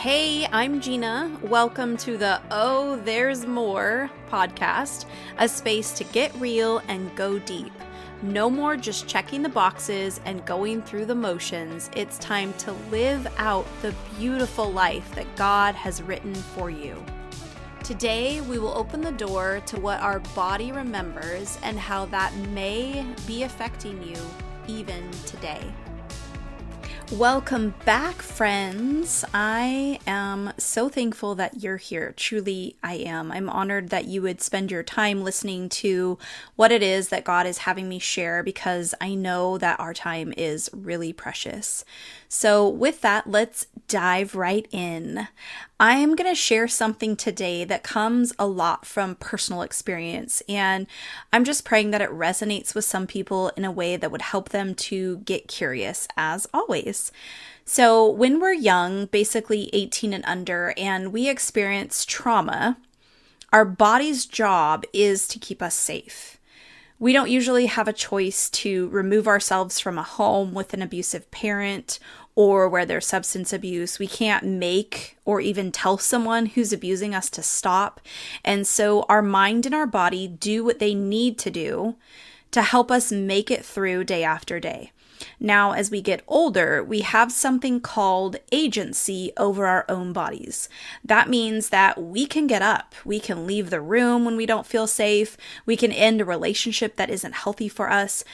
Hey, I'm Gina. Welcome to the Oh, There's More podcast, a space to get real and go deep. No more just checking the boxes and going through the motions. It's time to live out the beautiful life that God has written for you. Today, we will open the door to what our body remembers and how that may be affecting you even today. Welcome back, friends. I am so thankful that you're here. Truly, I am. I'm honored that you would spend your time listening to what it is that God is having me share, because I know that our time is really precious. So with that, let's dive right in. I am going to share something today that comes a lot from personal experience, and I'm just praying that it resonates with some people in a way that would help them to get curious, as always. So when we're young, basically 18 and under, and we experience trauma, our body's job is to keep us safe. We don't usually have a choice to remove ourselves from a home with an abusive parent or where there's substance abuse. We can't make or even tell someone who's abusing us to stop. And so our mind and our body do what they need to do to help us make it through day after day. Now, as we get older, we have something called agency over our own bodies. That means that we can get up, we can leave the room when we don't feel safe, we can end a relationship that isn't healthy for us,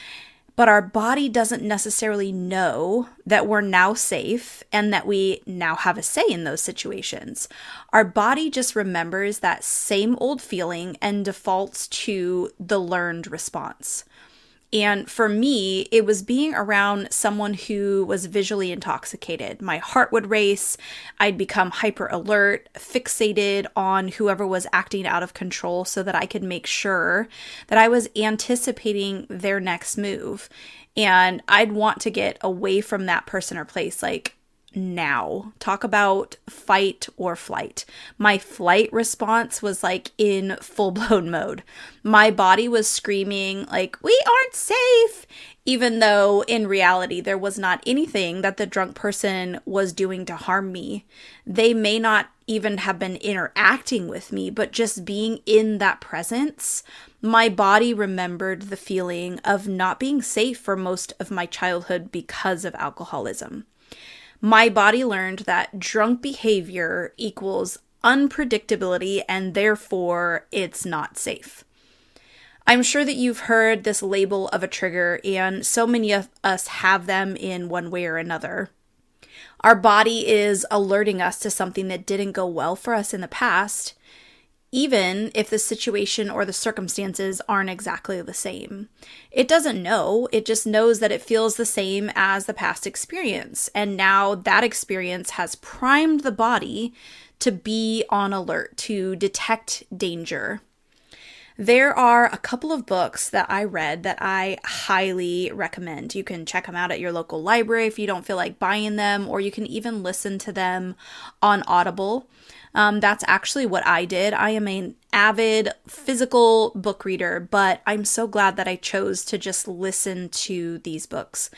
but our body doesn't necessarily know that we're now safe and that we now have a say in those situations. Our body just remembers that same old feeling and defaults to the learned response. And for me, it was being around someone who was visually intoxicated. My heart would race. I'd become hyper alert, fixated on whoever was acting out of control so that I could make sure that I was anticipating their next move. And I'd want to get away from that person or place, like, now. Talk about fight or flight. My flight response was like in full-blown mode. My body was screaming like, we aren't safe, even though in reality there was not anything that the drunk person was doing to harm me. They may not even have been interacting with me, but just being in that presence, my body remembered the feeling of not being safe for most of my childhood because of alcoholism. My body learned that drunk behavior equals unpredictability, and therefore it's not safe. I'm sure that you've heard this label of a trigger, and so many of us have them in one way or another. Our body is alerting us to something that didn't go well for us in the past, even if the situation or the circumstances aren't exactly the same. It doesn't know, it just knows that it feels the same as the past experience. And now that experience has primed the body to be on alert, to detect danger. There are a couple of books that I read that I highly recommend. You can check them out at your local library if you don't feel like buying them, or you can even listen to them on Audible. That's actually what I did. I am an avid physical book reader, but I'm so glad that I chose to just listen to these books.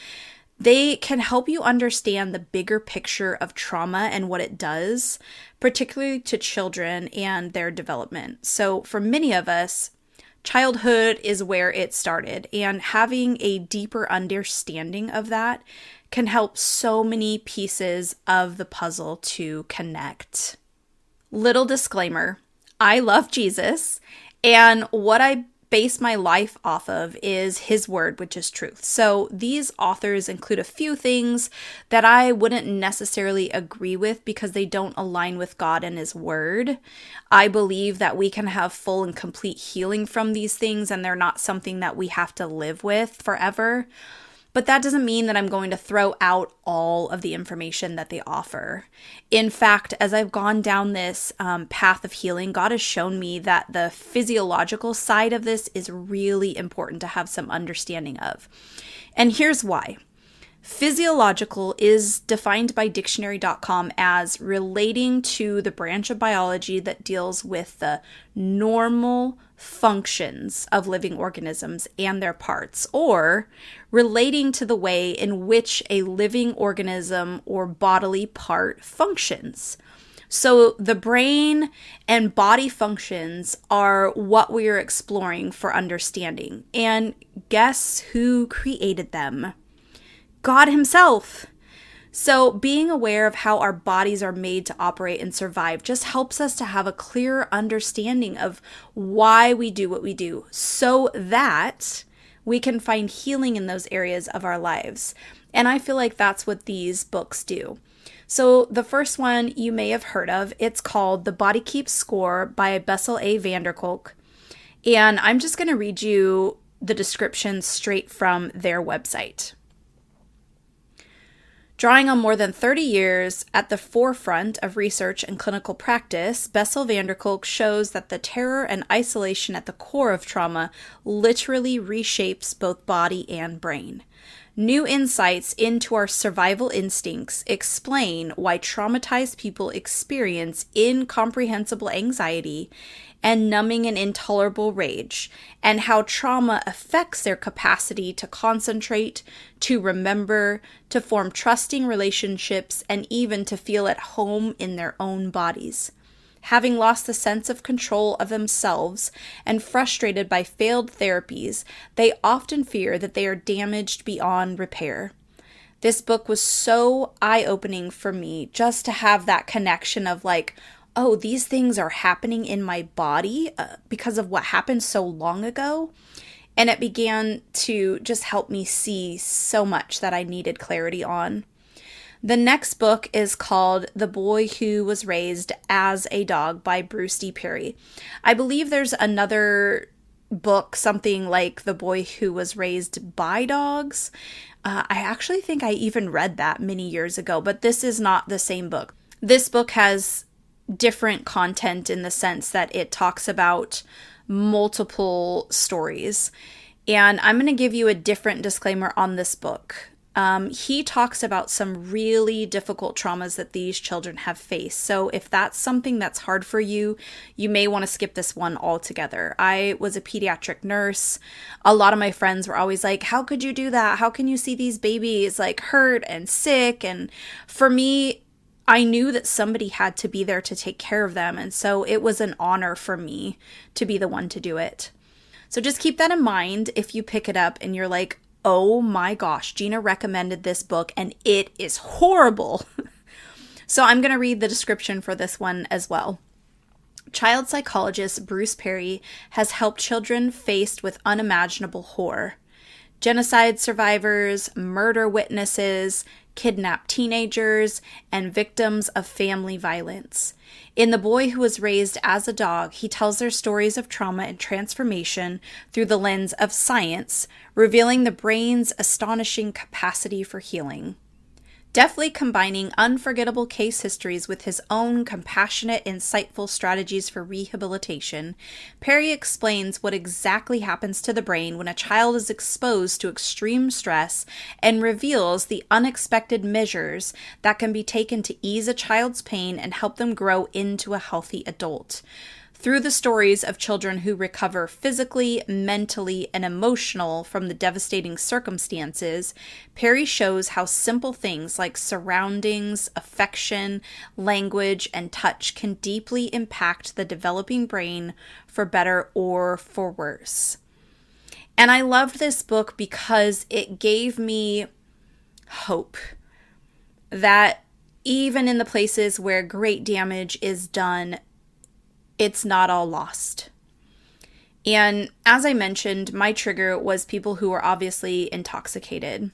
They can help you understand the bigger picture of trauma and what it does, particularly to children and their development. So for many of us, childhood is where it started, and having a deeper understanding of that can help so many pieces of the puzzle to connect. Little disclaimer, I love Jesus, and what I base my life off of is his word, which is truth. So these authors include a few things that I wouldn't necessarily agree with because they don't align with God and his word. I believe that we can have full and complete healing from these things, and they're not something that we have to live with forever. But that doesn't mean that I'm going to throw out all of the information that they offer. In fact, as I've gone down this path of healing, God has shown me that the physiological side of this is really important to have some understanding of. And here's why. Physiological is defined by dictionary.com as relating to the branch of biology that deals with the normal functions of living organisms and their parts, or relating to the way in which a living organism or bodily part functions. So the brain and body functions are what we are exploring for understanding. And guess who created them? God Himself. So being aware of how our bodies are made to operate and survive just helps us to have a clearer understanding of why we do what we do, so that we can find healing in those areas of our lives. And I feel like that's what these books do. So the first one you may have heard of, it's called The Body Keeps Score by Bessel A. van der Kolk. And I'm just going to read you the description straight from their website. Drawing on more than 30 years at the forefront of research and clinical practice, Bessel van der Kolk shows that the terror and isolation at the core of trauma literally reshapes both body and brain. New insights into our survival instincts explain why traumatized people experience incomprehensible anxiety and numbing and intolerable rage, and how trauma affects their capacity to concentrate, to remember, to form trusting relationships, and even to feel at home in their own bodies. Having lost the sense of control of themselves and frustrated by failed therapies, they often fear that they are damaged beyond repair. This book was so eye-opening for me, just to have that connection of like, oh, these things are happening in my body because of what happened so long ago. And it began to just help me see so much that I needed clarity on. The next book is called The Boy Who Was Raised as a Dog by Bruce D. Perry. I believe there's another book, something like The Boy Who Was Raised by Dogs. I actually think I even read that many years ago, but this is not the same book. This book has different content in the sense that it talks about multiple stories. And I'm going to give you a different disclaimer on this book. He talks about some really difficult traumas that these children have faced. So if that's something that's hard for you, you may want to skip this one altogether. I was a pediatric nurse. A lot of my friends were always like, how could you do that? How can you see these babies like hurt and sick? And for me, I knew that somebody had to be there to take care of them. And so it was an honor for me to be the one to do it. So just keep that in mind if you pick it up and you're like, oh my gosh, Gina recommended this book and it is horrible. So I'm going to read the description for this one as well. Child psychologist Bruce Perry has helped children faced with unimaginable horror. Genocide survivors, murder witnesses, kidnapped teenagers, and victims of family violence. In The Boy Who Was Raised as a Dog, he tells their stories of trauma and transformation through the lens of science, revealing the brain's astonishing capacity for healing. Deftly combining unforgettable case histories with his own compassionate, insightful strategies for rehabilitation, Perry explains what exactly happens to the brain when a child is exposed to extreme stress and reveals the unexpected measures that can be taken to ease a child's pain and help them grow into a healthy adult. Through the stories of children who recover physically, mentally, and emotionally from the devastating circumstances, Perry shows how simple things like surroundings, affection, language, and touch can deeply impact the developing brain for better or for worse. And I loved this book because it gave me hope that even in the places where great damage is done, it's not all lost. And as I mentioned, my trigger was people who were obviously intoxicated.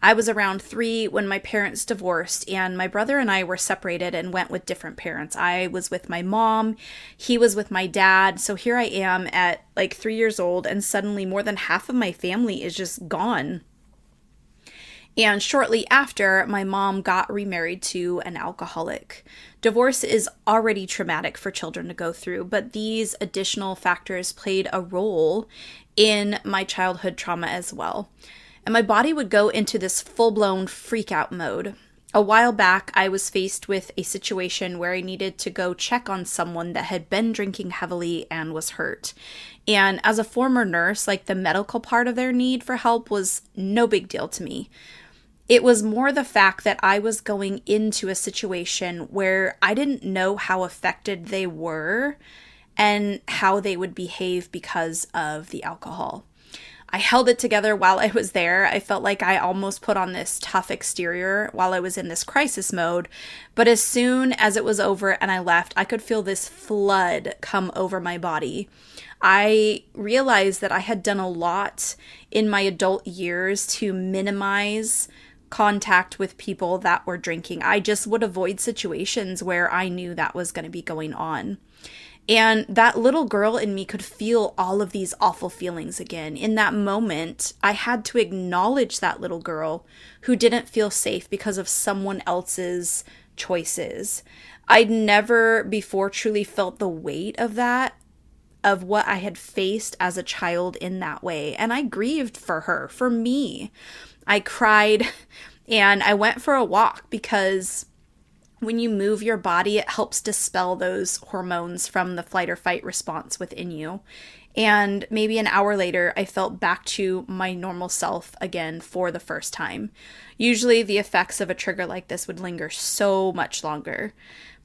I was around 3 when my parents divorced, and my brother and I were separated and went with different parents. I was with my mom, he was with my dad. So here I am at like 3 years old, and suddenly more than half of my family is just gone. And shortly after, my mom got remarried to an alcoholic. Divorce is already traumatic for children to go through, but these additional factors played a role in my childhood trauma as well. And my body would go into this full-blown freak out mode. A while back, I was faced with a situation where I needed to go check on someone that had been drinking heavily and was hurt. And as a former nurse, like the medical part of their need for help was no big deal to me. It was more the fact that I was going into a situation where I didn't know how affected they were and how they would behave because of the alcohol. I held it together while I was there. I felt like I almost put on this tough exterior while I was in this crisis mode. But as soon as it was over and I left, I could feel this flood come over my body. I realized that I had done a lot in my adult years to minimize contact with people that were drinking. I just would avoid situations where I knew that was going to be going on. And that little girl in me could feel all of these awful feelings again. In that moment, I had to acknowledge that little girl who didn't feel safe because of someone else's choices. I'd never before truly felt the weight of that, of what I had faced as a child in that way. And I grieved for her, for me. I cried and I went for a walk because when you move your body, it helps dispel those hormones from the flight or fight response within you. And maybe an hour later, I felt back to my normal self again for the first time. Usually the effects of a trigger like this would linger so much longer.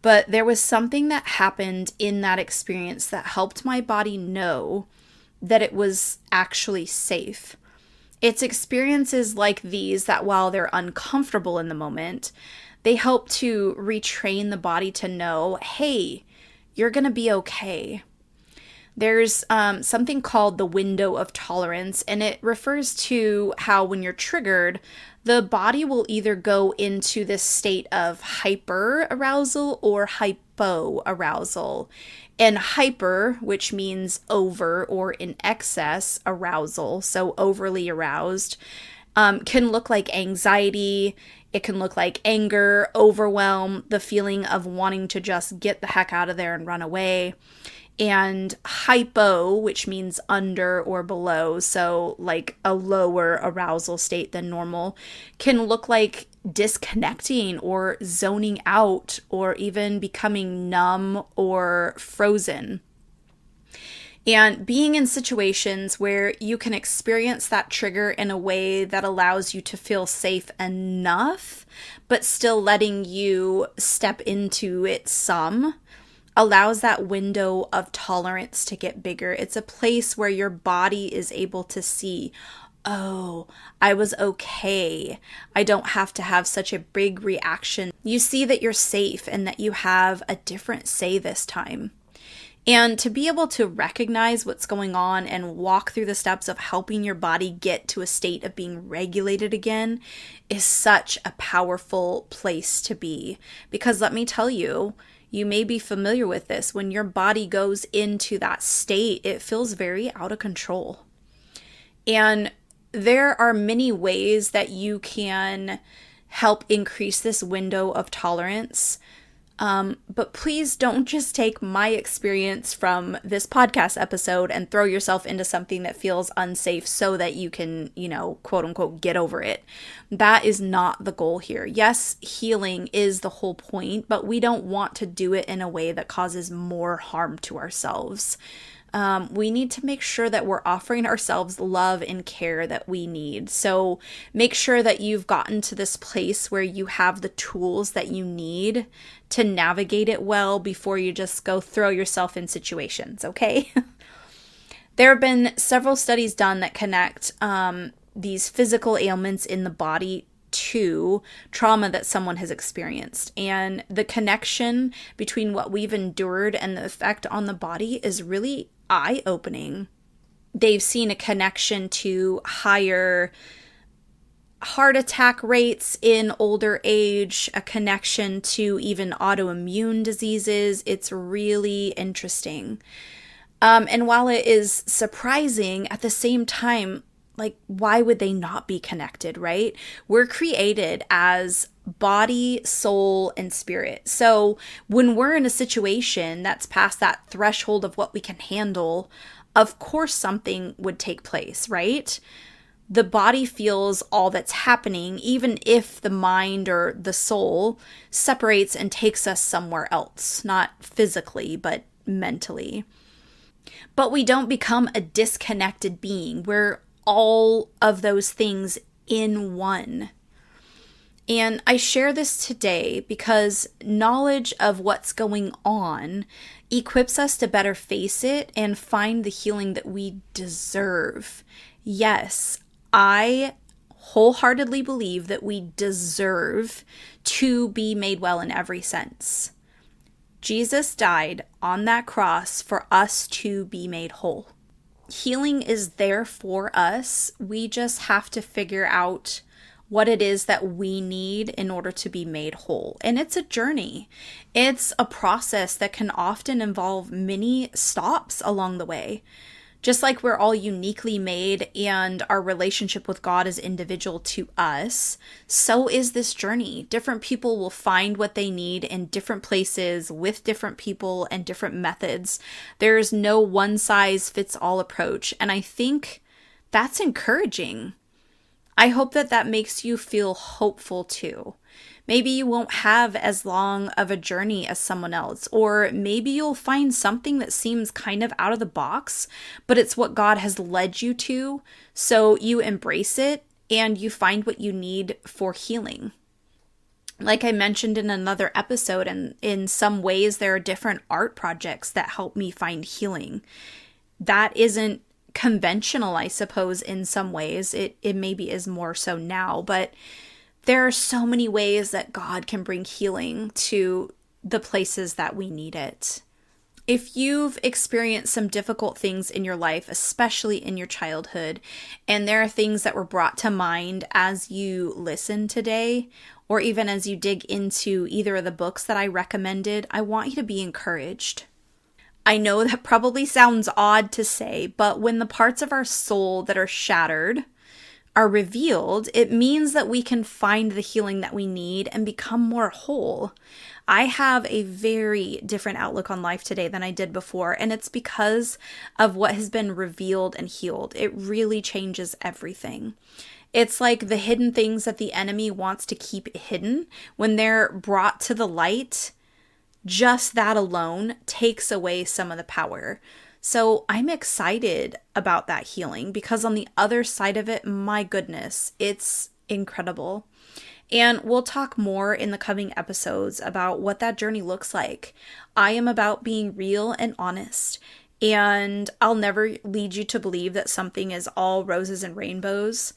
But there was something that happened in that experience that helped my body know that it was actually safe. It's experiences like these that, while they're uncomfortable in the moment, they help to retrain the body to know, hey, you're going to be okay. There's something called the window of tolerance, and it refers to how when you're triggered, the body will either go into this state of hyper arousal or hypo arousal. And hyper, which means over or in excess arousal, so overly aroused, can look like anxiety. It can look like anger, overwhelm, the feeling of wanting to just get the heck out of there and run away. And hypo, which means under or below, so like a lower arousal state than normal, can look like disconnecting or zoning out or even becoming numb or frozen. And being in situations where you can experience that trigger in a way that allows you to feel safe enough, but still letting you step into it some, allows that window of tolerance to get bigger. It's a place where your body is able to see, oh, I was okay. I don't have to have such a big reaction. You see that you're safe and that you have a different say this time. And to be able to recognize what's going on and walk through the steps of helping your body get to a state of being regulated again is such a powerful place to be. Because let me tell you, you may be familiar with this. When your body goes into that state, it feels very out of control. And there are many ways that you can help increase this window of tolerance. But please don't just take my experience from this podcast episode and throw yourself into something that feels unsafe so that you can, quote unquote, get over it. That is not the goal here. Yes, healing is the whole point, but we don't want to do it in a way that causes more harm to ourselves. We need to make sure that we're offering ourselves love and care that we need. So make sure that you've gotten to this place where you have the tools that you need to navigate it well before you just go throw yourself in situations, okay? There have been several studies done that connect these physical ailments in the body to trauma that someone has experienced. And the connection between what we've endured and the effect on the body is really eye-opening. They've seen a connection to higher heart attack rates in older age, a connection to even autoimmune diseases. It's really interesting. And while it is surprising, at the same time, like, why would they not be connected, right? We're created as body, soul, and spirit. So when we're in a situation that's past that threshold of what we can handle, of course something would take place, right? the body feels all that's happening, even if the mind or the soul separates and takes us somewhere else, not physically, but mentally. But we don't become a disconnected being. We're all of those things in one. And I share this today because knowledge of what's going on equips us to better face it and find the healing that we deserve. Yes, I wholeheartedly believe that we deserve to be made well in every sense. Jesus died on that cross for us to be made whole. Healing is there for us. We just have to figure out what it is that we need in order to be made whole. And it's a journey. It's a process that can often involve many stops along the way. Just like we're all uniquely made and our relationship with God is individual to us, so is this journey. Different people will find what they need in different places with different people and different methods. There's no one size fits all approach. And I think that's encouraging. I hope that makes you feel hopeful too. Maybe you won't have as long of a journey as someone else, or maybe you'll find something that seems kind of out of the box, but it's what God has led you to, so you embrace it and you find what you need for healing. Like I mentioned in another episode, and in some ways there are different art projects that help me find healing. That isn't conventional, I suppose, in some ways. It maybe is more so now, but there are so many ways that God can bring healing to the places that we need it. If you've experienced some difficult things in your life, especially in your childhood, and there are things that were brought to mind as you listen today, or even as you dig into either of the books that I recommended, I want you to be encouraged. I know that probably sounds odd to say, but when the parts of our soul that are shattered are revealed, it means that we can find the healing that we need and become more whole. I have a very different outlook on life today than I did before, and it's because of what has been revealed and healed. It really changes everything. It's like the hidden things that the enemy wants to keep hidden, when they're brought to the light, just that alone takes away some of the power. So I'm excited about that healing because on the other side of it, my goodness, it's incredible. And we'll talk more in the coming episodes about what that journey looks like. I am about being real and honest, and I'll never lead you to believe that something is all roses and rainbows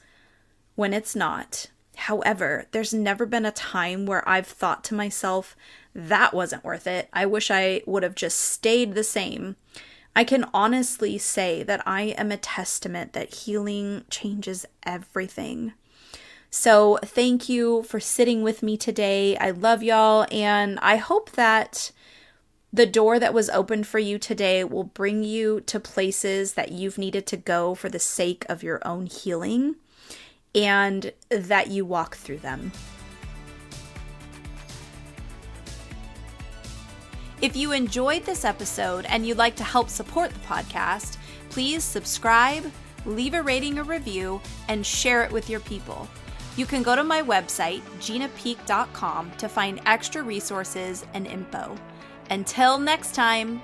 when it's not. However, there's never been a time where I've thought to myself, that wasn't worth it. I wish I would have just stayed the same. I can honestly say that I am a testament that healing changes everything. So thank you for sitting with me today. I love y'all, and I hope that the door that was opened for you today will bring you to places that you've needed to go for the sake of your own healing, and that you walk through them. If you enjoyed this episode and you'd like to help support the podcast, please subscribe, leave a rating or review, and share it with your people. You can go to my website, ginapeak.com, to find extra resources and info. Until next time.